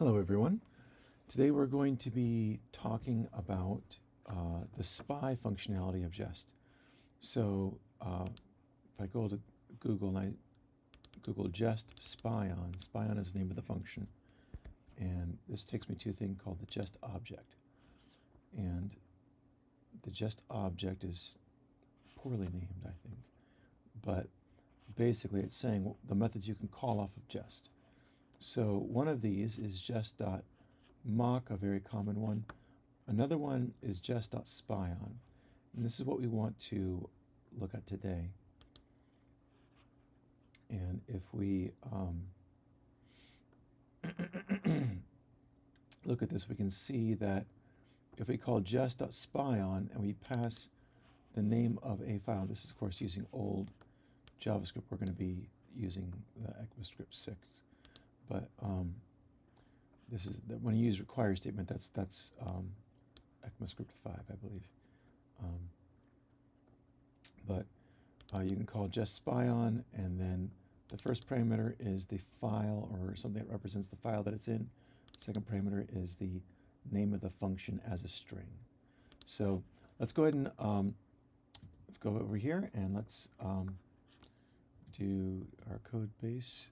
Hello everyone. Today we're going to be talking about the spy functionality of Jest. So if I go to Google and I Google Jest SpyOn, SpyOn is the name of the function, and this takes me to a thing called the Jest object. And the Jest object is poorly named, I think, but basically it's saying the methods you can call off of Jest. So one of these is jest.mock, a very common one. Another one is jest.spyon. And this is what we want to look at today. And if we look at this, we can see that if we call jest.spyon and we pass the name of a file, this is of course using old JavaScript, we're going to be using the ECMAScript 6. But this is when you use require statement. That's ECMAScript 5, I believe. But you can call just SpyOn, and then the first parameter is the file or something that represents the file that it's in. Second parameter is the name of the function as a string. So let's go ahead and let's go over here and let's do our code base.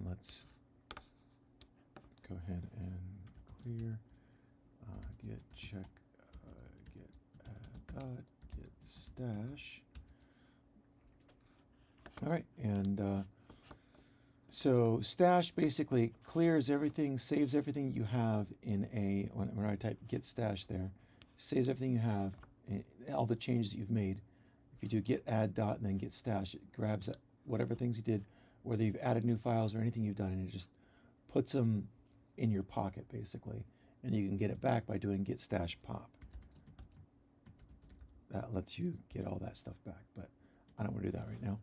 Let's go ahead and clear get check get add dot get stash. All right, and so stash basically clears everything, saves everything you have in a when I type get stash there, saves everything you have, all the changes that you've made. If you do get add dot and then get stash, it grabs whatever things you did, whether you've added new files or anything you've done, and it just puts them in your pocket basically, and you can get it back by doing get stash pop. That lets you get all that stuff back, but I don't want to do that right now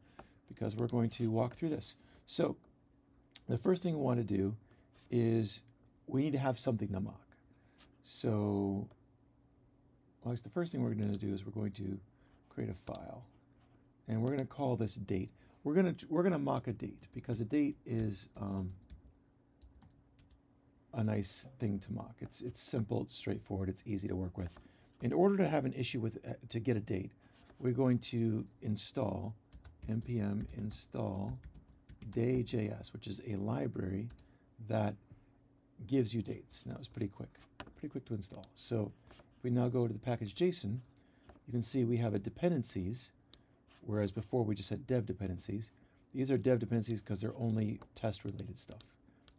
because we're going to walk through this. So the first thing we want to do is we need to have something to mock. So well, the first thing we're going to do is we're going to create a file, and we're going to call this date. We're gonna mock a date because a date is a nice thing to mock. It's simple, it's straightforward, it's easy to work with. In order to have an issue with to get a date, we're going to install npm install dayjs, which is a library that gives you dates. Now it's pretty quick to install. So if we now go to the package JSON, you can see we have a dependencies. Whereas before we just had dev dependencies. These are dev dependencies because they're only test-related stuff.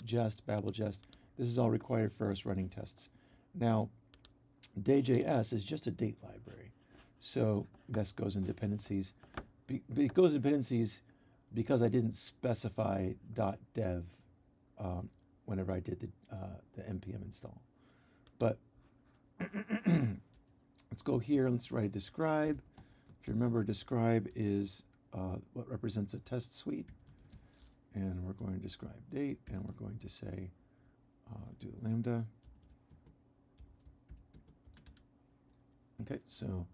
Jest, Babel Jest, this is all required for us running tests. Now, dayjs is just a date library. So this goes in dependencies. It goes in dependencies because I didn't specify .dev whenever I did the npm install. But let's go here, let's write a describe. If you remember, describe is what represents a test suite, and we're going to describe date, and we're going to say do lambda. Okay, so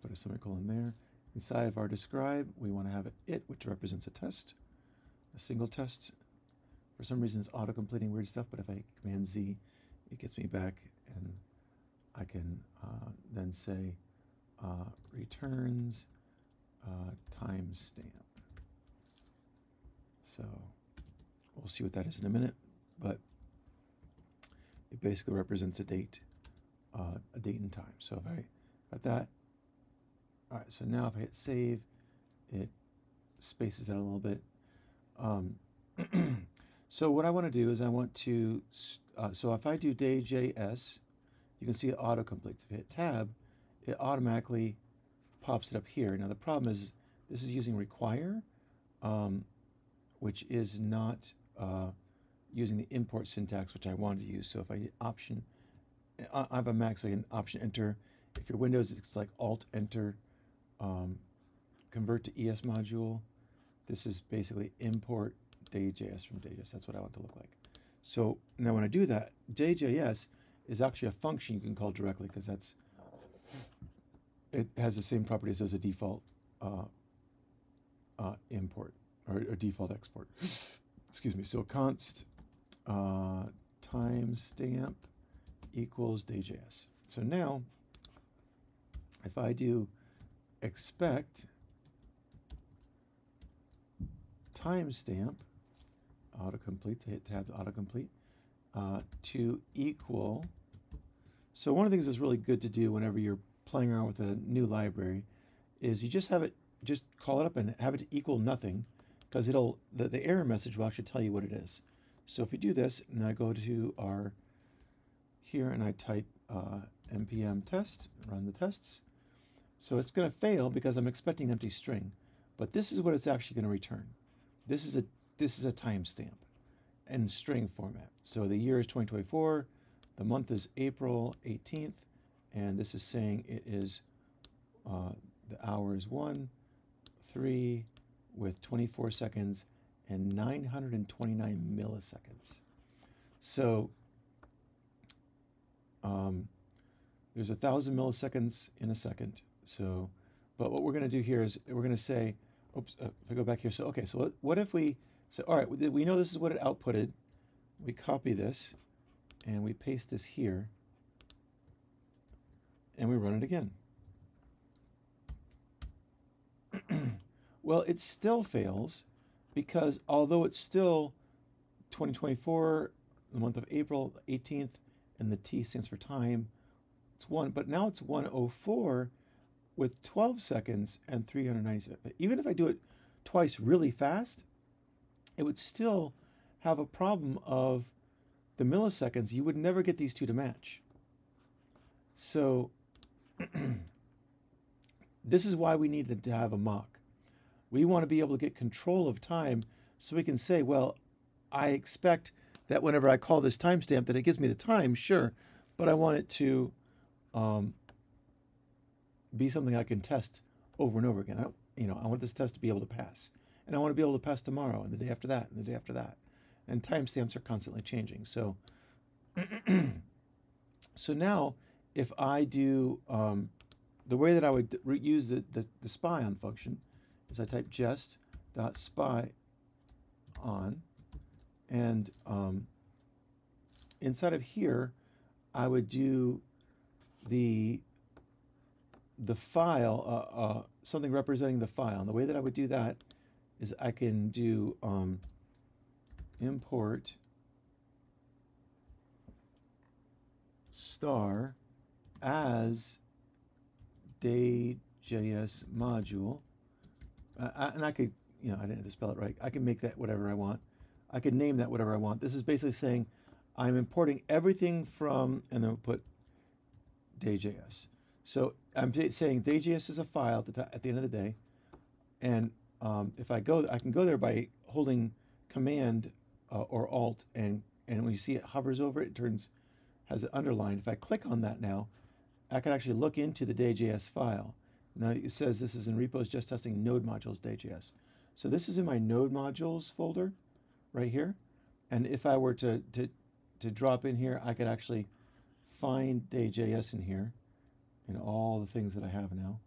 put a semicolon there. Inside of our describe, we want to have it, which represents a test, a single test. For some reason, it's auto-completing weird stuff, but if I Command Z, it gets me back, and I can then say returns timestamp. So we'll see what that is in a minute, but it basically represents a date and time. So if I got that, all right. So now if I hit save, it spaces out a little bit. So what I want to do is I want to. So if I do dayjs, you can see it auto-completes. If I hit tab, it automatically pops it up here. Now the problem is this is using require, which is not using the import syntax, which I wanted to use. So if I hit option, I have a Mac, so I can option enter. If you're Windows, it's like alt enter, convert to ES module. This is basically import dayjs from dayjs. That's what I want to look like. So now when I do that, dayjs is actually a function you can call directly because it has the same properties as a default import or default export. excuse me, so const timestamp equals dayjs. So now, if I do expect timestamp autocomplete, to hit tab to autocomplete, to equal, so one of the things that's really good to do whenever you're playing around with a new library is you just have it, just call it up and have it equal nothing, because it'll, the error message will actually tell you what it is. So if we do this, and I go to our, here, and I type npm test, run the tests. So it's going to fail because I'm expecting empty string, but this is what it's actually going to return. This is a timestamp in string format. So the year is 2024, the month is April 18th, and this is saying it is the hour is 1:03 with 24 seconds and 929 milliseconds. So there's 1,000 milliseconds in a second. So, but what we're going to do here is we're going to say, oops, if I go back here, so okay, so what if we, so all right, we know this is what it outputted. We copy this and we paste this here and we run it again. Well, it still fails because although it's still 2024, the month of April 18th, and the T stands for time, it's 1, but now it's 1:04 with 12 seconds and 397. Even if I do it twice really fast, it would still have a problem of the milliseconds. You would never get these two to match. So this is why we need to have a mock. We want to be able to get control of time so we can say, well, I expect that whenever I call this timestamp that it gives me the time, sure, but I want it to be something I can test over and over again. I want this test to be able to pass, and I want to be able to pass tomorrow and the day after that and the day after that. And timestamps are constantly changing. So, so now if I do the way that I would use the SpyOn function is I type jest.spyOn, and inside of here I would do the file, something representing the file. And the way that I would do that is I can do import star as dayjs module, and I could, I didn't have to spell it right. I can make that whatever I want. I can name that whatever I want. This is basically saying I'm importing everything from, and then we'll put dayjs. So I'm saying dayjs is a file at the end of the day, and if I can go there by holding Command or Alt, and when you see it hovers over it, has it underlined. If I click on that now, I can actually look into the dayjs file. Now it says this is in repos just testing node modules dayjs. So this is in my node modules folder right here, and if I were to drop in here, I could actually find dayjs in here and all the things that I have now,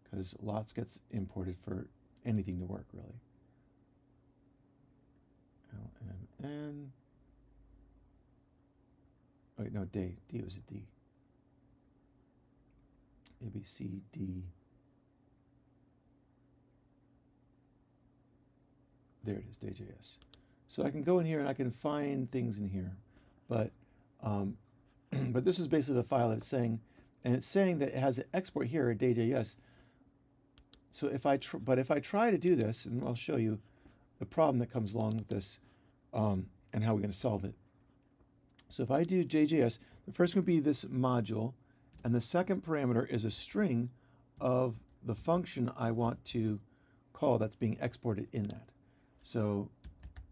because lots gets imported for anything to work really. LMN. Oh wait, no, D was a D. A, B, C, D. There it is, dayjs. So I can go in here and I can find things in here, but but this is basically the file that it's saying, and it's saying that it has an export here at dayjs. So if I try to do this, and I'll show you the problem that comes along with this, and how we're going to solve it. So if I do dayjs, the first would be this module, and the second parameter is a string of the function I want to call that's being exported in that. So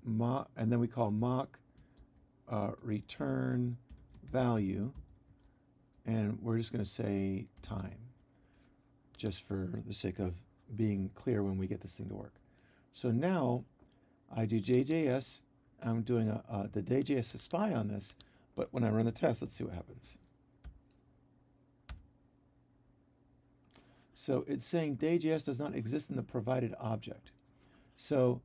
and then we call mock return value, and we're just going to say time, just for the sake of being clear when we get this thing to work. So now I do dayjs. I'm doing the dayjs spy on this, but when I run the test, let's see what happens. So it's saying dayjs does not exist in the provided object. So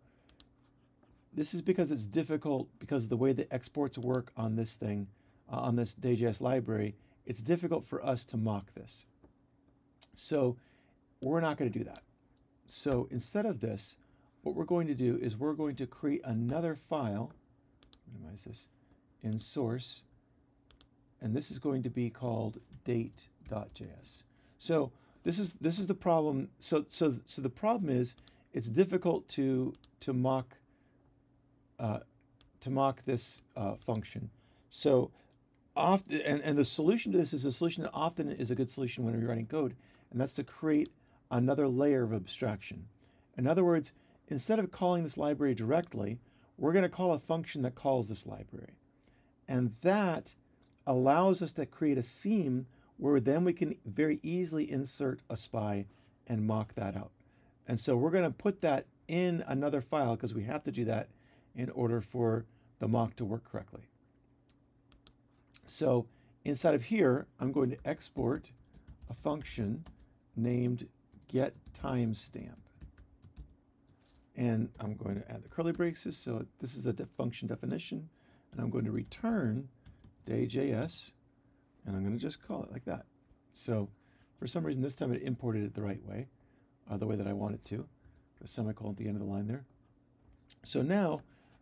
this is because it's difficult, because of the way the exports work on this thing, on this dayjs library. It's difficult for us to mock this. So we're not going to do that. So instead of this, what we're going to do is we're going to create another file, minimize this, in source, and this is going to be called date.js. So this is the problem. So the problem is it's difficult to mock this function. So often, and the solution to this is a solution that often is a good solution when you're writing code, and that's to create another layer of abstraction. In other words, instead of calling this library directly, we're going to call a function that calls this library. And that allows us to create a seam where then we can very easily insert a spy and mock that out. And so we're going to put that in another file because we have to do that in order for the mock to work correctly. So inside of here, I'm going to export a function named getTimestamp. And I'm going to add the curly braces. So this is a function definition. And I'm going to return dayjs. And I'm going to just call it like that. So for some reason, this time it imported it the right way, the way that I want it to. Put a semicolon at the end of the line there. So now,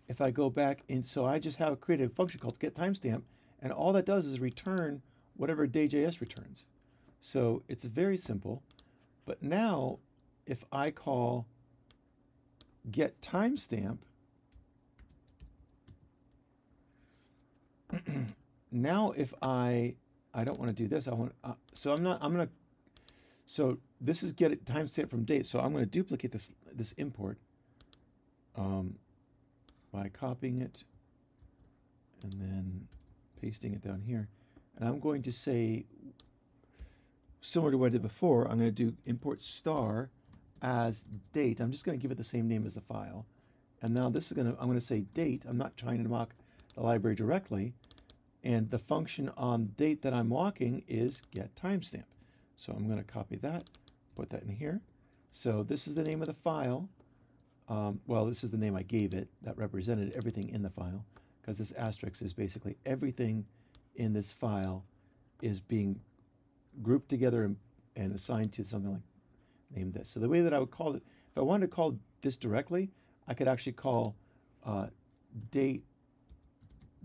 if I go back in, so I just have created a function called getTimestamp, and all that does is return whatever dayjs returns. So it's very simple. But now, if I call getTimestamp, now if I don't want to do this, I want so I'm going to, so this is getTimestamp from date, so I'm going to duplicate this import by copying it and then pasting it down here, and I'm going to say, similar to what I did before, I'm going to do import star as date. I'm just going to give it the same name as the file, and now this is I'm going to say date. I'm not trying to mock the library directly, and the function on date that I'm mocking is getTimestamp. So I'm going to copy that, put that in here. So this is the name of the file. Well, this is the name I gave it that represented everything in the file, because this asterisk is basically everything in this file is being grouped together and assigned to something like name this. So the way that I would call it, if I wanted to call this directly, I could actually call date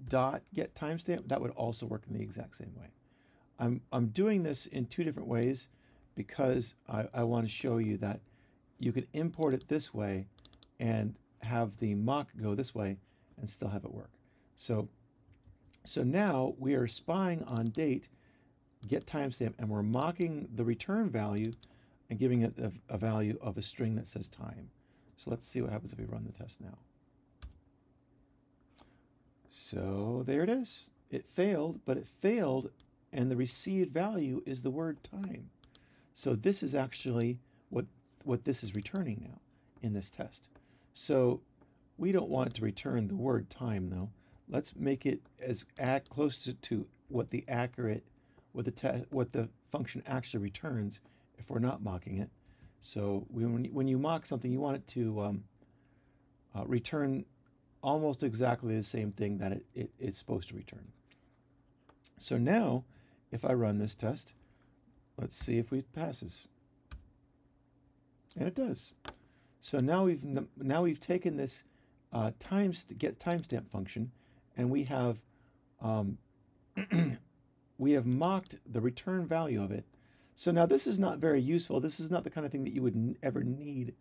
dot getTimestamp. That would also work in the exact same way. I'm doing this in two different ways because I want to show you that you can import it this way and have the mock go this way and still have it work. So now we are spying on date getTimestamp, and we're mocking the return value and giving it a value of a string that says time. So let's see what happens if we run the test now. So there it is. It failed, but it failed, and the received value is the word time. So this is actually what this is returning now in this test. So we don't want it to return the word time, though. Let's make it as close to what the accurate, what the function actually returns if we're not mocking it. So when you mock something, you want it to return almost exactly the same thing that it's supposed to return. So now, if I run this test, let's see if it passes. And it does. So now we've taken this getTimestamp function, and we have mocked the return value of it. So now this is not very useful. This is not the kind of thing that you would ever need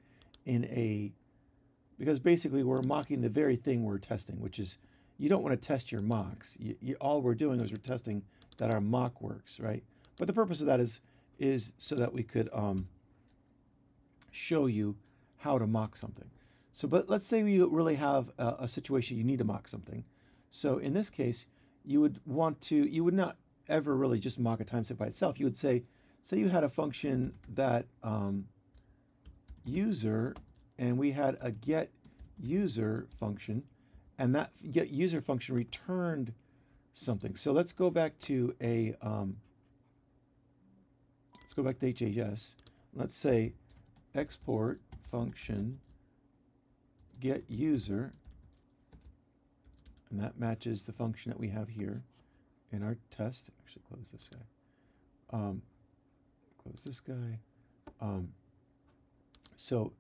because basically we're mocking the very thing we're testing, which is, you don't want to test your mocks. All we're doing is we're testing that our mock works, right? But the purpose of that is so that we could show you how to mock something. So, but let's say you really have a situation you need to mock something. So in this case, you would not ever really just mock a timestamp by itself. You would say you had a function that user, and we had a get user function, and that get user function returned something. So let's go back to dayjs. Let's say export function get user, And that matches the function that we have here in our test. Actually, close this guy. Close this guy. So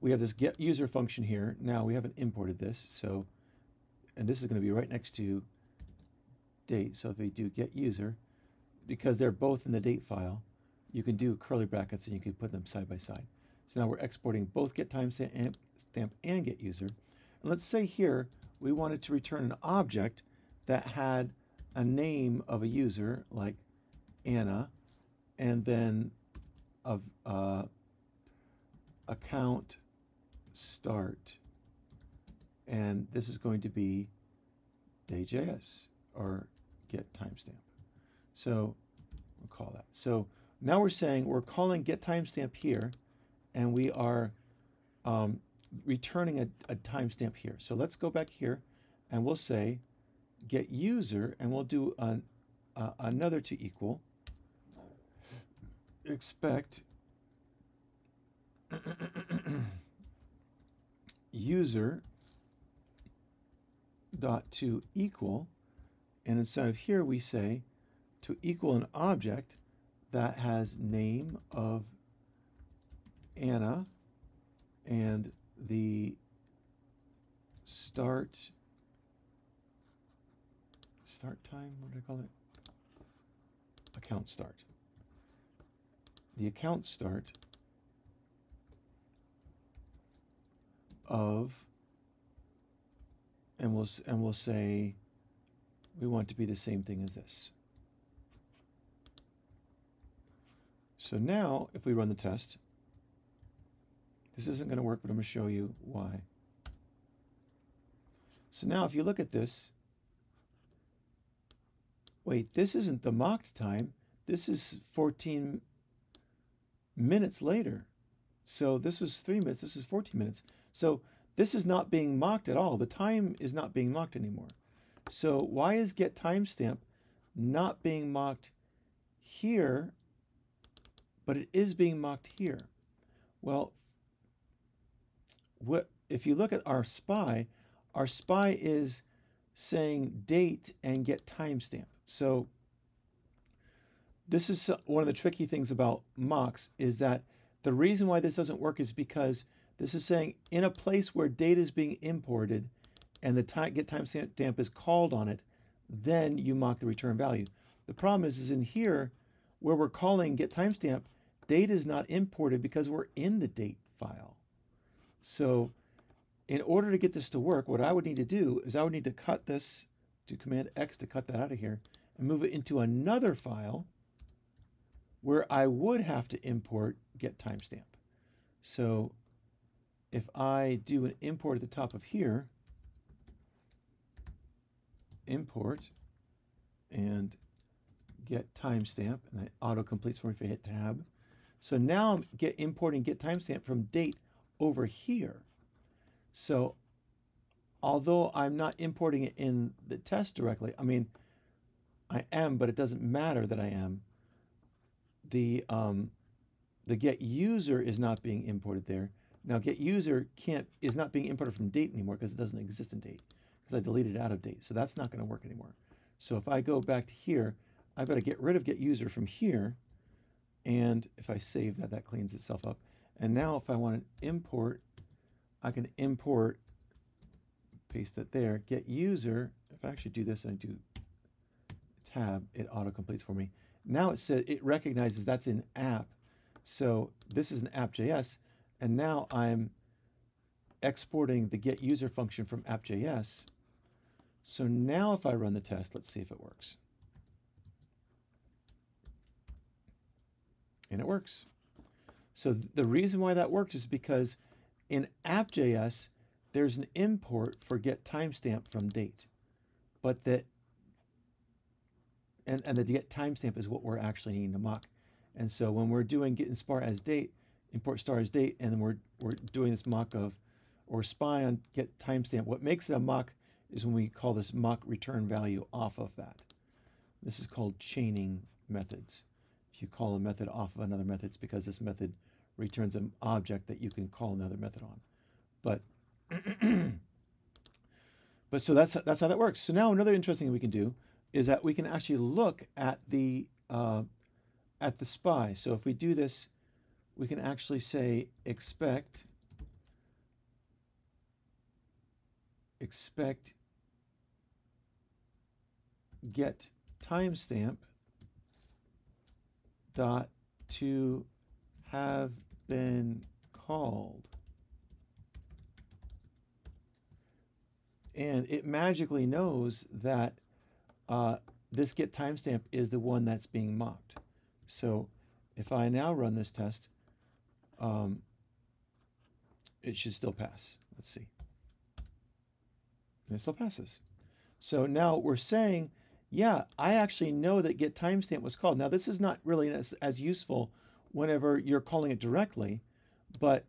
we have this get user function here. Now we haven't imported this, so, and this is going to be right next to date. So if we do get user, because they're both in the date file, you can do curly brackets and you can put them side by side. So now we're exporting both get timestamp and get user. And let's say here we wanted to return an object that had a name of a user like Anna, and then of account start, and this is going to be dayjs or get timestamp. So we'll call that. So now we're saying we're calling get timestamp here, and we are returning a timestamp here. So let's go back here, and we'll say get user, and we'll do another to equal expect user dot to equal, and inside of here we say to equal an object that has name of Anna and the start time, what did I call it? Account start. The account start of, and we'll say we want to be the same thing as this. So now if we run the test, this isn't going to work, but I'm going to show you why. So now if you look at this, wait, this isn't the mocked time. This is 14 minutes later. So this was 3 minutes, this is 14 minutes. So this is not being mocked at all. The time is not being mocked anymore. So why is get timestamp not being mocked here, but it is being mocked here? Well, if you look at our SPY is saying date and get timestamp. So this is one of the tricky things about mocks, is that the reason why this doesn't work is because this is saying in a place where data is being imported and the get timestamp is called on it, then you mock the return value. The problem is in here where we're calling get timestamp, data is not imported because we're in the date file. So in order to get this to work, what I would need to do is I would need to cut this, do Command X to cut that out of here, and move it into another file where I would have to import get timestamp. So if I do an import at the top of here, import and get timestamp, and it auto completes for me if I hit tab. So now I'm importing get timestamp from date over here. So although I'm not importing it in the test directly, I mean, I am, but it doesn't matter that I am. The get user is not being imported there. Now get user is not being imported from date anymore because it doesn't exist in date, because I deleted it out of date. So that's not going to work anymore. So if I go back to here, I've got to get rid of get user from here. And if I save that, that cleans itself up. And now if I want to import, I can import, paste that there, get user. If I actually do this and I do tab, it auto completes for me. Now it says it recognizes that's an app. So this is an app.js, and now I'm exporting the get user function from app.js. So now if I run the test, let's see if it works. And it works. So the reason why that worked is because in app.js, there's an import for get timestamp from date, but that and the get timestamp is what we're actually needing to mock. And so when we're doing get inspire as date, import star as date, and then we're doing this mock of or spy on get timestamp, what makes it a mock is when we call this mock return value off of that. This is called chaining methods. If you call a method off of another method, it's because this method returns an object that you can call another method on. But But so that's how that works. So now another interesting thing we can do is that we can actually look at the spy. So if we do this, we can actually say expect get timestamp dot to have been called. And it magically knows that this get timestamp is the one that's being mocked. So if I now run this test, it should still pass. Let's see. And it still passes. So now we're saying, yeah, I actually know that get timestamp was called. Now this is not really as useful whenever you're calling it directly, but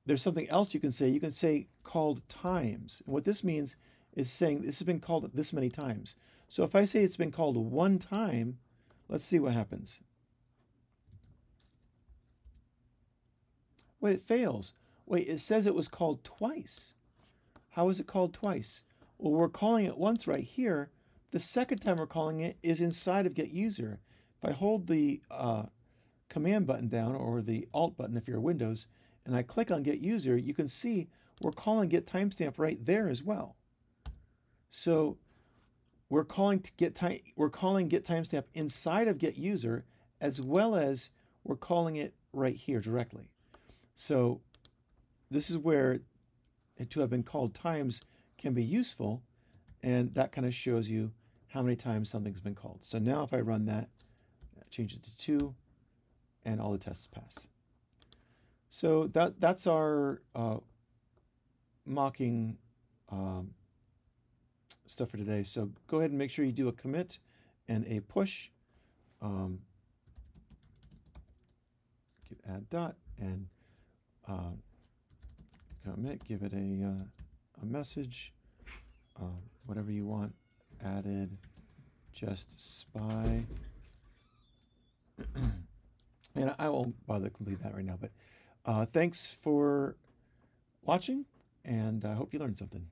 there's something else you can say. You can say called times. And what this means is saying this has been called this many times. So if I say it's been called one time, let's see what happens. Wait, it fails. Wait, it says it was called twice. How is it called twice? Well, we're calling it once right here. The second time we're calling it is inside of get user. If I hold the command button down, or the alt button if you're Windows, and I click on get user, you can see we're calling get timestamp right there as well. So we're calling get timestamp inside of get user, as well as we're calling it right here directly. So this is where to have been called times can be useful, and that kind of shows you how many times something's been called. So now if I run that, change it to 2, and all the tests pass. So that's our mocking stuff for today. So go ahead and make sure you do a commit and a push. Add dot and commit, give it a message, whatever you want, added just spy. And I won't bother to complete that right now, but thanks for watching, and I hope you learned something.